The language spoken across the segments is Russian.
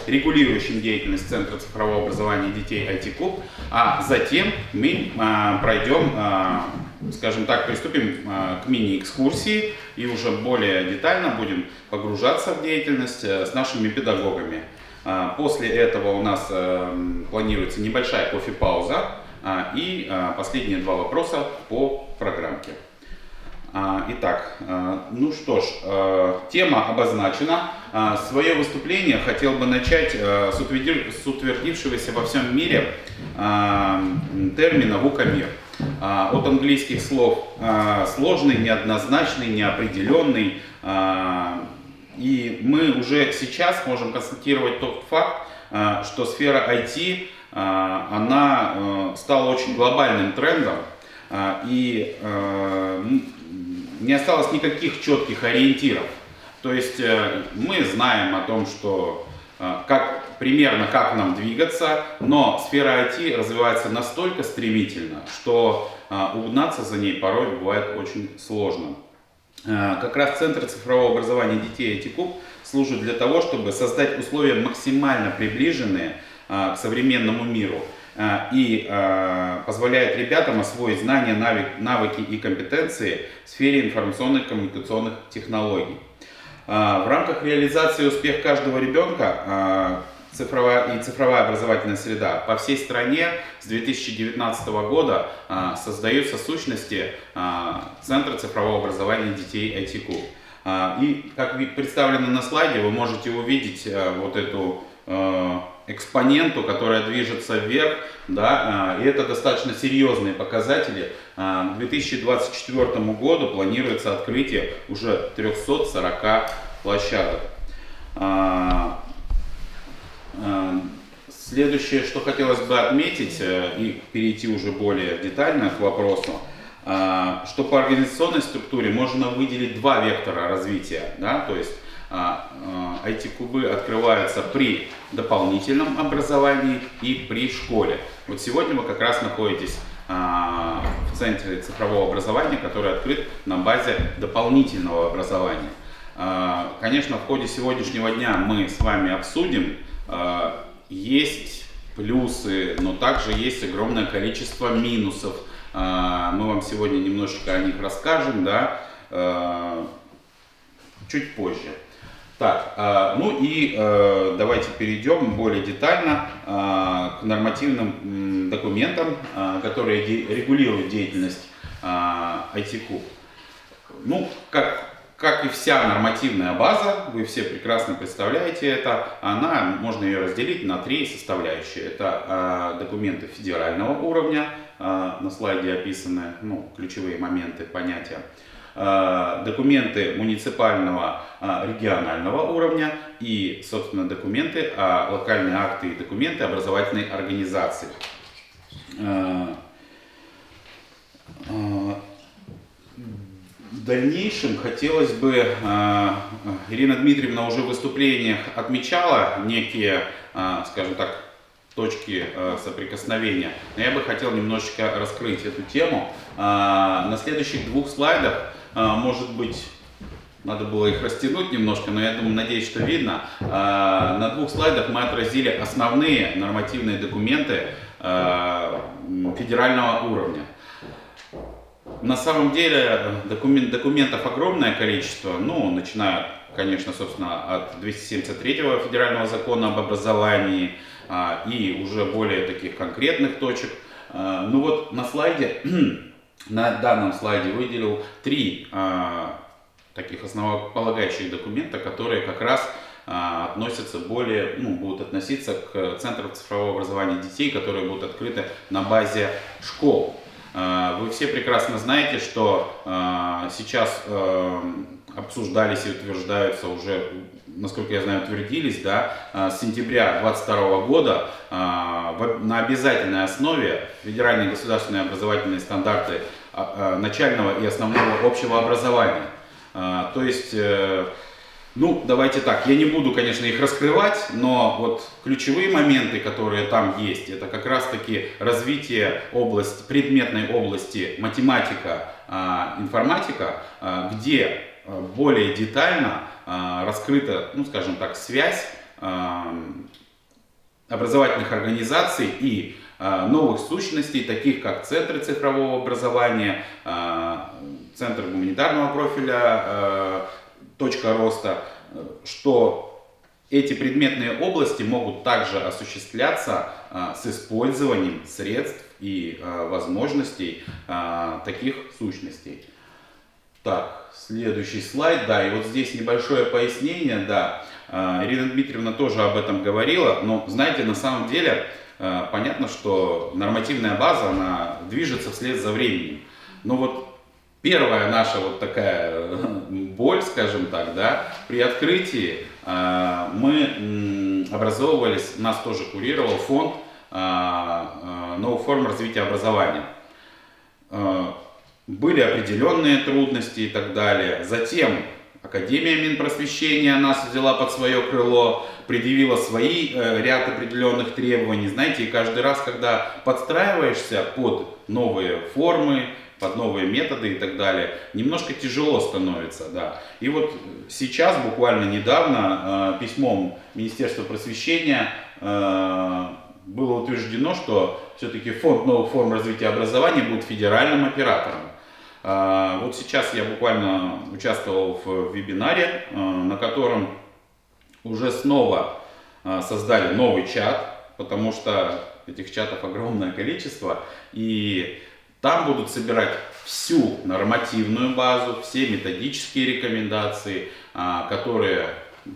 регулирующим деятельность Центра цифрового образования детей IT-клуб, а затем мы пройдем, скажем так, приступим к мини-экскурсии и уже более детально будем погружаться в деятельность с нашими педагогами. После этого у нас планируется небольшая кофе-пауза и последние два вопроса по программке. Итак, ну что ж, тема обозначена. Свое выступление хотел бы начать с утвердившегося во всем мире термина «вукамир». От английских слов сложный, неоднозначный, неопределенный. И мы уже сейчас можем констатировать тот факт, что сфера IT, она стала очень глобальным трендом. И не осталось никаких четких ориентиров. То есть мы знаем о том, что примерно как нам двигаться, но сфера IT развивается настолько стремительно, что угнаться за ней порой бывает очень сложно. Как раз Центр цифрового образования детей IT-клуб служит для того, чтобы создать условия максимально приближенные к современному миру и позволяет ребятам освоить знания, навыки и компетенции в сфере информационных и коммуникационных технологий. В рамках реализации успеха каждого ребенка цифровая образовательная среда по всей стране с 2019 года создаются сущности Центра цифрового образования детей IT-клуб. И как представлено на слайде, вы можете увидеть вот эту экспоненту, которая движется вверх, да, и это достаточно серьезные показатели. К 2024 году планируется открытие уже 340 площадок. Следующее, что хотелось бы отметить и перейти уже более детально к вопросу, что по организационной структуре можно выделить два вектора развития, да, то есть IT-клубы открываются при дополнительном образовании и при школе. Вот сегодня вы как раз находитесь в Центре цифрового образования, который открыт на базе дополнительного образования. Конечно, в ходе сегодняшнего дня мы с вами обсудим, есть плюсы, но также есть огромное количество минусов. Мы вам сегодня немножечко о них расскажем, да, чуть позже. Так, ну и давайте перейдем более детально к нормативным документам, которые регулируют деятельность IT-клуб. Ну, как и вся нормативная база, вы все прекрасно представляете это, можно ее разделить на три составляющие. Это документы федерального уровня, на слайде описаны ключевые моменты, понятия. Документы муниципального, регионального уровня и, собственно, документы, локальные акты и документы образовательной организации. В дальнейшем хотелось бы, Ирина Дмитриевна уже в выступлениях отмечала некие, скажем так, точки соприкосновения, но я бы хотел немножечко раскрыть эту тему. На следующих двух слайдах, может быть, надо было их растянуть немножко, но я думаю, надеюсь, что видно. На двух слайдах мы отразили основные нормативные документы федерального уровня. На самом деле документов огромное количество, начиная, конечно, собственно, от 273-го федерального закона об образовании и уже более таких конкретных точек. Ну вот на слайде, на данном слайде выделил три таких основополагающих документа, которые как раз относятся будут относиться к Центру цифрового образования детей, которые будут открыты на базе школ. Вы все прекрасно знаете, что сейчас обсуждались и утверждаются уже, насколько я знаю, утвердились, да, с сентября 2022 года на обязательной основе федеральные государственные образовательные стандарты начального и основного общего образования. То есть, давайте так, я не буду, конечно, их раскрывать, но вот ключевые моменты, которые там есть, это как раз-таки развитие предметной области математика, информатика, где более детально раскрыта, скажем так, связь образовательных организаций и новых сущностей, таких как центры цифрового образования, центр гуманитарного профиля, точка роста, что эти предметные области могут также осуществляться с использованием средств и возможностей таких сущностей. Так, следующий слайд, да, и вот здесь небольшое пояснение, да, Ирина Дмитриевна тоже об этом говорила, но знаете, на самом деле понятно, что нормативная база, она движется вслед за временем. Но вот первая наша вот такая боль, скажем так, да, при открытии мы образовывались, нас тоже курировал фонд новых форм развития образования. Были определенные трудности и так далее. Затем Академия Минпросвещения нас взяла под свое крыло, предъявила свои ряд определенных требований. Знаете, и каждый раз, когда подстраиваешься под новые формы, под новые методы и так далее, немножко тяжело становится, да. И вот сейчас, буквально недавно, письмом Министерства просвещения было утверждено, что все-таки фонд новых форм развития образования будет федеральным оператором. Вот сейчас я буквально участвовал в вебинаре, на котором уже снова создали новый чат, потому что этих чатов огромное количество, и там будут собирать всю нормативную базу, все методические рекомендации, которые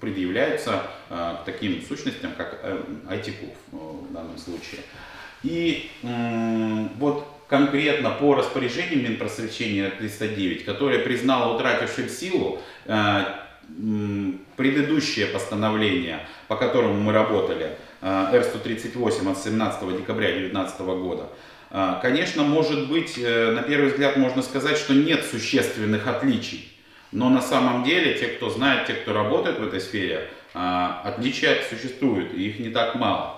предъявляются к таким сущностям, как ITCUF в данном случае. И вот конкретно по распоряжению Минпросвещения 309, которое признало утратившим силу предыдущее постановление, по которому мы работали, Р-138 от 17 декабря 2019 года, конечно, может быть, на первый взгляд можно сказать, что нет существенных отличий. Но на самом деле, те, кто знает, те, кто работает в этой сфере, отличия существуют, и их не так мало.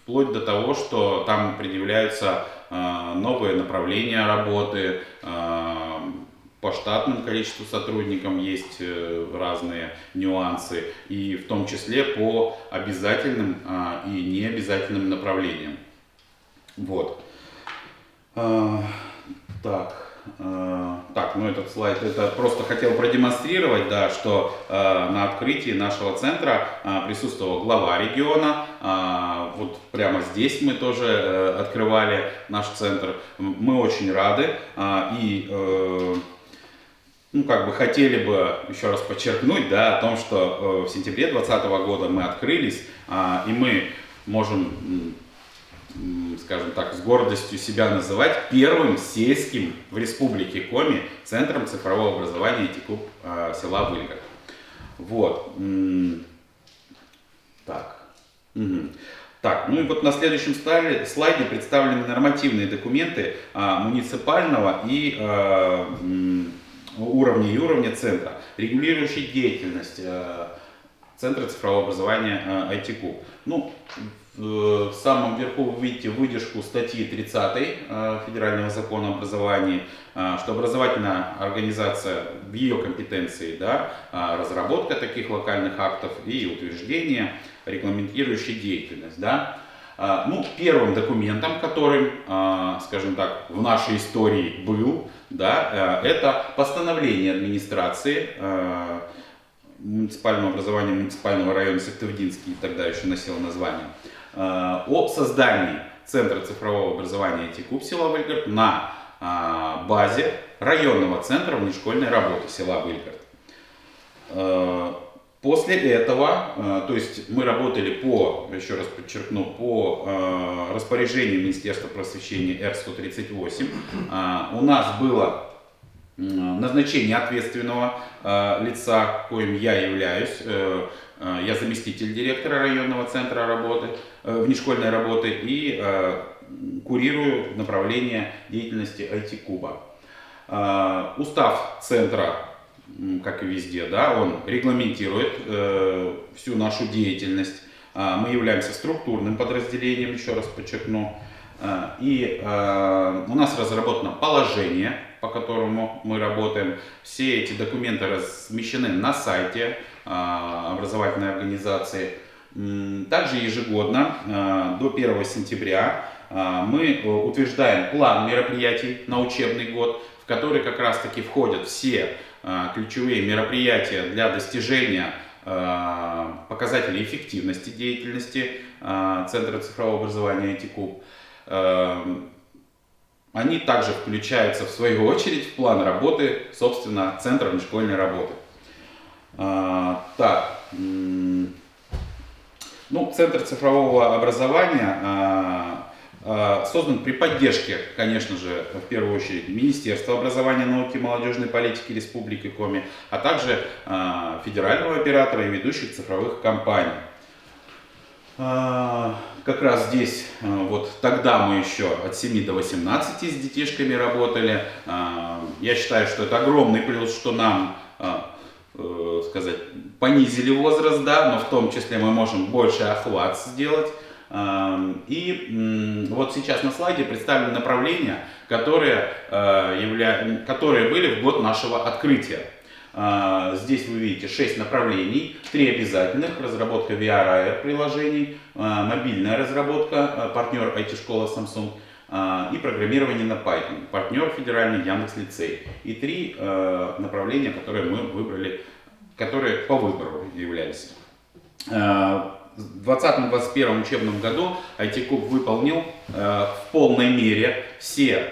Вплоть до того, что там предъявляются новые направления работы, по штатным количеству сотрудникам есть разные нюансы, и в том числе по обязательным и необязательным направлениям. Вот. Так, ну этот слайд, это просто хотел продемонстрировать, да, что на открытии нашего центра присутствовал глава региона. Вот прямо здесь мы тоже открывали наш центр. Мы очень рады и ну, как бы хотели бы еще раз подчеркнуть, да, о том, что в сентябре 2020 года мы открылись, и мы можем, скажем так, с гордостью себя называть первым сельским в республике Коми центром цифрового образования ITCUP села Выльгород. Вот. Так. Так, ну и вот на следующем слайде представлены нормативные документы муниципального и уровня центра, регулирующие деятельность Центра цифрового образования ITCUP. Ну, в самом верху вы видите выдержку статьи 30 Федерального закона об образовании, что образовательная организация в ее компетенции, да, разработка таких локальных актов и утверждение, регламентирующий деятельность. Да. Ну, первым документом, который, скажем так, в нашей истории был, да, это постановление администрации муниципального образования муниципального района Сыктывдинский, тогда еще носило название, о создании Центра цифрового образования ITCUP села Выльгород на базе районного центра внешкольной работы села Выльгород. После этого, то есть мы работали по, еще раз подчеркну, по распоряжению Министерства просвещения Р-138, у нас было назначение ответственного лица, коим я являюсь. Я заместитель директора районного центра работы, внешкольной работы и курирую направление деятельности ITCUP. Устав центра, как и везде, да, он регламентирует всю нашу деятельность. Мы являемся структурным подразделением, еще раз подчеркну. И у нас разработано положение, по которому мы работаем. Все эти документы размещены на сайте образовательной организации. Также ежегодно до 1 сентября мы утверждаем план мероприятий на учебный год, в который как раз таки входят все ключевые мероприятия для достижения показателей эффективности деятельности Центра цифрового образования ITCUB. Они также включаются в свою очередь в план работы, собственно, Центра внешкольной работы. Центр цифрового образования создан при поддержке, конечно же, в первую очередь Министерства образования, науки и молодежной политики Республики Коми, а также федерального оператора и ведущих цифровых компаний. Как раз здесь, вот тогда мы еще от 7 до 18 с детишками работали. Я считаю, что это огромный плюс, что нам, понизили возраст, да, но в том числе мы можем больше охват сделать. И вот сейчас на слайде представлены направления, которые были в год нашего открытия. Здесь вы видите 6 направлений, 3 обязательных: разработка VR AR приложений, мобильная разработка, партнер IT-школа Samsung и программирование на Python, партнер федеральный Яндекс.Лицей. И 3 направления, которые мы выбрали, которые по выбору являлись. В 2020-2021 учебном году ITCUB выполнил в полной мере все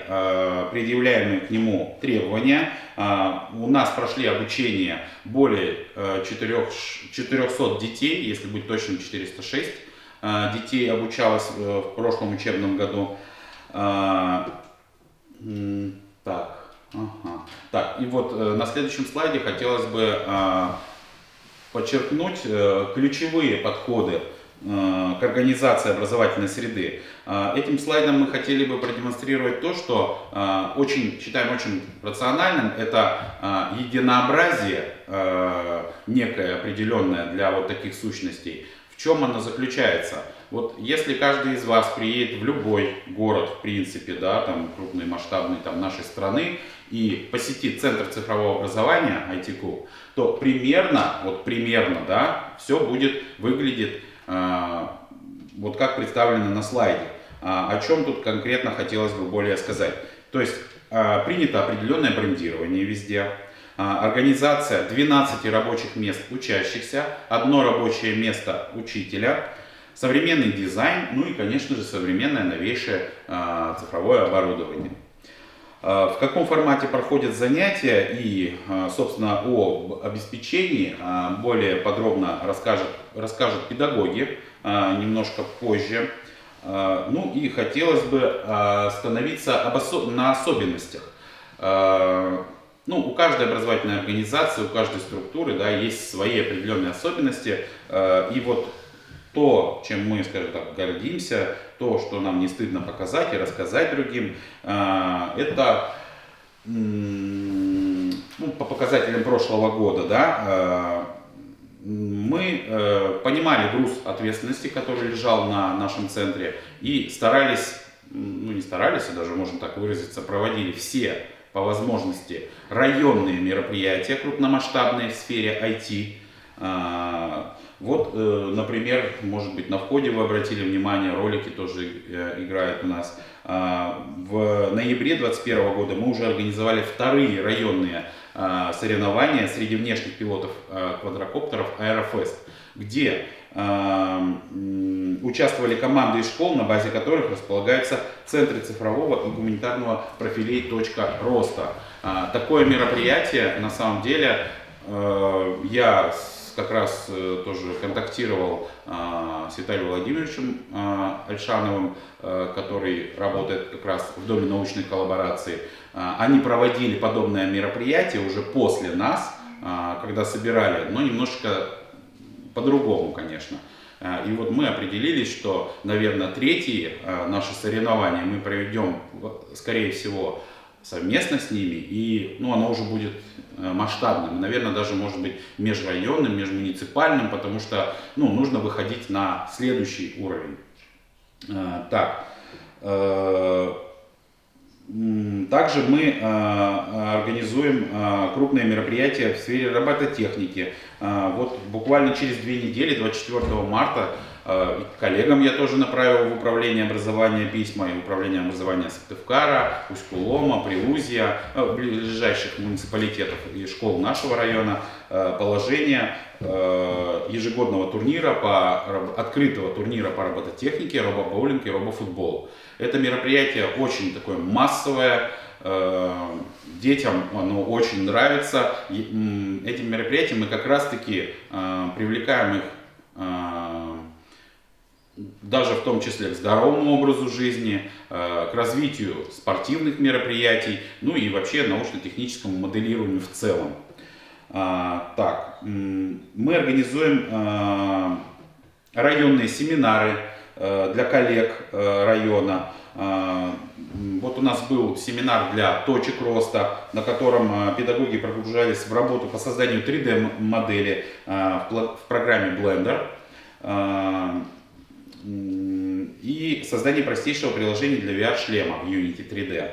предъявляемые к нему требования. У нас прошли обучение более 400 детей, если быть точным, 406 детей обучалось в прошлом учебном году. И вот на следующем слайде хотелось бы подчеркнуть ключевые подходы к организации образовательной среды. Этим слайдом мы хотели бы продемонстрировать то, что считаем очень рациональным. Это единообразие некое определенное для вот таких сущностей. В чем оно заключается? Вот если каждый из вас приедет в любой город, в принципе, да, там крупный, масштабный, там, нашей страны, и посетит Центр цифрового образования ITCUB, то примерно, да, все будет выглядеть вот как представлено на слайде. О чем тут конкретно хотелось бы более сказать. То есть принято определенное брендирование везде, организация 12 рабочих мест учащихся, 1 рабочее место учителя, современный дизайн, ну и, конечно же, современное новейшее цифровое оборудование. В каком формате проходят занятия и, собственно, об обеспечении более подробно расскажут педагоги немножко позже. Ну и хотелось бы остановиться на особенностях. У каждой образовательной организации, у каждой структуры, да, есть свои определенные особенности. И вот то, чем мы, скажем так, гордимся, то, что нам не стыдно показать и рассказать другим, это по показателям прошлого года, да, мы понимали груз ответственности, который лежал на нашем центре, и старались, а даже можно так выразиться, проводили все по возможности районные мероприятия крупномасштабные в сфере IT. Вот, например, может быть, на входе вы обратили внимание, ролики тоже играют у нас. В ноябре 2021 года мы уже организовали 2-е районные соревнования среди внешних пилотов квадрокоптеров Аэрофест, где участвовали команды из школ, на базе которых располагаются центры цифрового и гуманитарного профилей «Точка роста». Такое мероприятие, на самом деле, я как раз тоже контактировал с Виталием Владимировичем Альшановым, который работает как раз в Доме научной коллаборации. Они проводили подобное мероприятие уже после нас, когда собирали, но немножко по-другому, конечно. И вот мы определились, что, наверное, 3-е наши соревнования мы проведем, скорее всего, совместно с ними, и оно уже будет масштабным, наверное, даже может быть межрайонным, межмуниципальным, потому что нужно выходить на следующий уровень. Также мы организуем крупные мероприятия в сфере робототехники. Вот буквально через 2 недели, 24 марта, коллегам я тоже направил в управление образования письма, и управление образования Сыктывкара, Усть-Кулома, Прилузья, ближайших муниципалитетов и школ нашего района, положение ежегодного турнира, открытого турнира по робототехнике, робобоулинг и робофутбол. Это мероприятие очень такое массовое, детям оно очень нравится. Этим мероприятием мы как раз таки привлекаем их даже в том числе к здоровому образу жизни, к развитию спортивных мероприятий, ну и вообще научно-техническому моделированию в целом. Мы организуем районные семинары для коллег района. Вот у нас был семинар для точек роста, на котором педагоги погружались в работу по созданию 3D модели в программе Blender и создание простейшего приложения для VR-шлема в Unity 3D.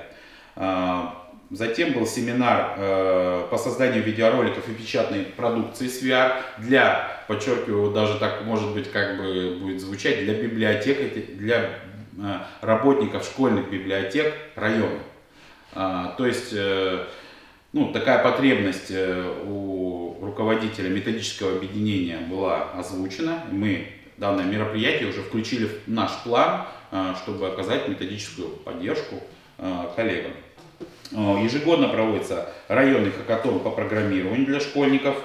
Затем был семинар по созданию видеороликов и печатной продукции с VR для, подчеркиваю, даже так может быть, как бы будет звучать, для библиотек, для работников школьных библиотек района. То есть, ну, такая потребность у руководителя методического объединения была озвучена. Мы данное мероприятие уже включили в наш план, чтобы оказать методическую поддержку коллегам. Ежегодно проводится районный хакатон по программированию для школьников,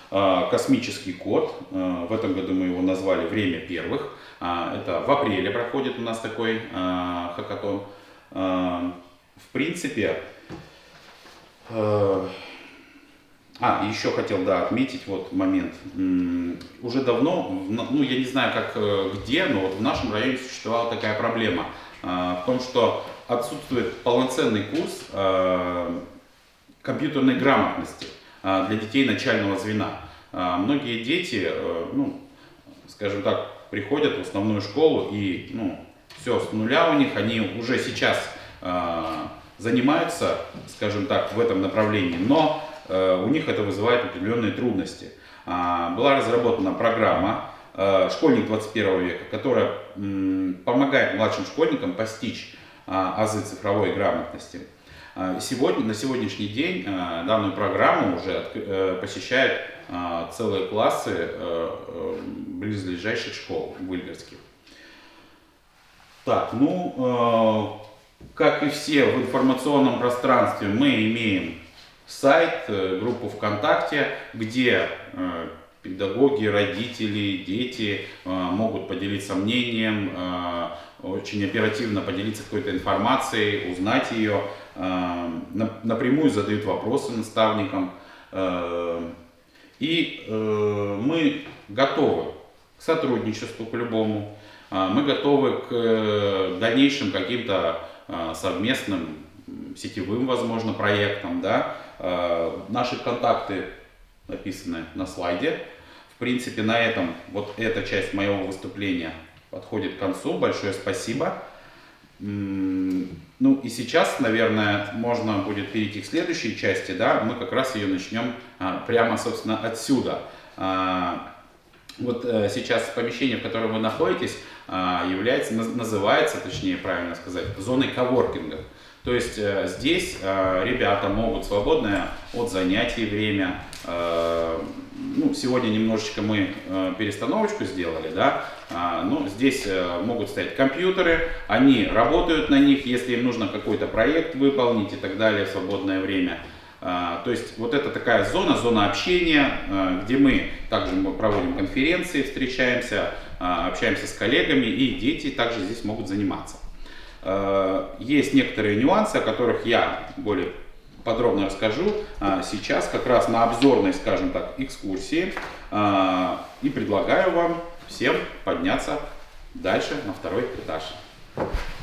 космический код. В этом году мы его назвали «Время первых». Это в апреле проходит у нас такой хакатон. В принципе, еще хотел отметить вот момент. Уже давно, ну я не знаю как где, но вот в нашем районе существовала такая проблема в том, что отсутствует полноценный курс компьютерной грамотности для детей начального звена. Многие дети, ну, скажем так, приходят в основную школу и, ну, все с нуля у них, они уже сейчас занимаются, скажем так, в этом направлении, но у них это вызывает определенные трудности. Была разработана программа «Школьник 21 века», которая помогает младшим школьникам постичь азы цифровой грамотности. На сегодняшний день данную программу уже посещают целые классы близлежащих школ выльгерских. Так, ну, как и все в информационном пространстве, мы имеем сайт, группу ВКонтакте, где педагоги, родители, дети могут поделиться мнением, очень оперативно поделиться какой-то информацией, узнать ее, напрямую задают вопросы наставникам. И мы готовы к сотрудничеству по-любому, мы готовы к дальнейшим каким-то совместным сетевым, возможно, проектам. Да? Наши контакты написаны на слайде. В принципе, на этом вот эта часть моего выступления подходит к концу. Большое спасибо. Ну и сейчас, наверное, можно будет перейти к следующей части. Да? Мы как раз ее начнем прямо, собственно, отсюда. Вот сейчас помещение, в котором вы находитесь, называется, точнее правильно сказать, зоной коворкинга. То есть здесь ребята могут свободное от занятий время. Ну, сегодня немножечко мы перестановочку сделали, да. Но здесь могут стоять компьютеры, они работают на них, если им нужно какой-то проект выполнить и так далее в свободное время. То есть вот это такая зона общения, где мы также проводим конференции, встречаемся, общаемся с коллегами, и дети также здесь могут заниматься. Есть некоторые нюансы, о которых я более подробно расскажу сейчас, как раз на обзорной, скажем так, экскурсии. И предлагаю вам всем подняться дальше на второй этаж.